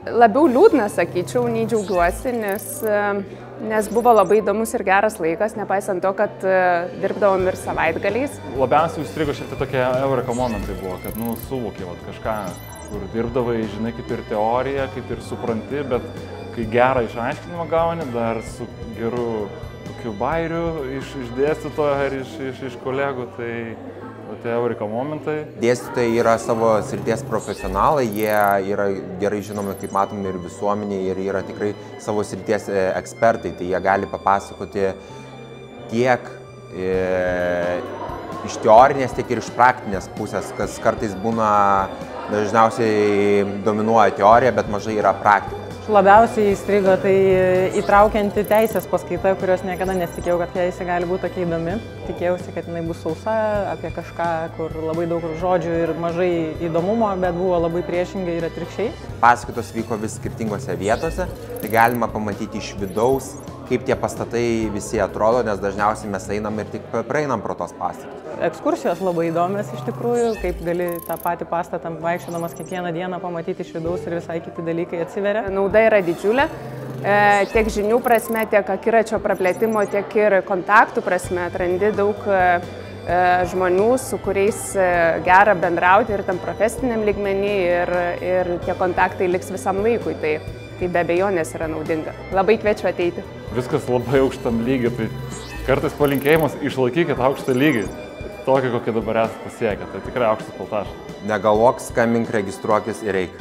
Labiau liūdna, sakyčiau, nei džiaugiuosi, nes buvo labai įdomus ir geras laikas, nepaisant to, kad dirbdavom ir savaitgaliais. Labiausiai užstrigo šiek tiek tokie eureka momentai buvo, kad suvokė kažką, kur dirbdavai, žinai, kaip ir teorija, kaip ir supranti, bet kai gerą išaiškinimą gauni, dar su geru tokiu bairiu iš dėstytojo ar iš kolegų, tai tie eureka momentai. Dėstytojai yra savo srities profesionalai, jie yra gerai žinomi, kaip matome, ir visuomenėje, ir yra tikrai savo srities ekspertai, tai jie gali papasakoti tiek iš teorinės, tiek ir iš praktinės pusės, kas kartais būna, dažniausiai dominuoja teorija, bet mažai yra praktika. Labiausiai įstrigo tai įtraukianti teisės paskaita, kurios niekada nesitikėjau, kad teisė gali būti tokia įdomi. Tikėjausi, kad jinai bus sausa, apie kažką, kur labai daug žodžių ir mažai įdomumo, bet buvo labai priešingai ir atvirkščiai. Paskaitos vyko vis skirtingose vietose, tai galima pamatyti iš vidaus, kaip tie pastatai visi atrodo, nes dažniausiai mes einam ir tik praeinam pro tos pastatus. Ekskursijos labai įdomios iš tikrųjų, kaip gali tą patį pastatą vaikščiodamas kiekvieną dieną pamatyti iš vidaus ir visai kiti dalykai atsiveria. Nauda yra didžiulė, tiek žinių prasme, tiek akiračio praplėtimo, tiek ir kontaktų prasme. Atrandi daug žmonių, su kuriais gera bendrauti ir tam profesiniam lygmenį ir tie kontaktai liks visam laikui. Tai be abejonės yra naudinga. Labai kviečiu ateiti. Viskas labai aukštam lygiai, tai kartais palinkėjimas išlaikykit aukštą lygį. Tokį, kokį dabar esate pasiekę, tai tikrai aukštas piltažas. Negalvok, skambink, registruokis ir eik.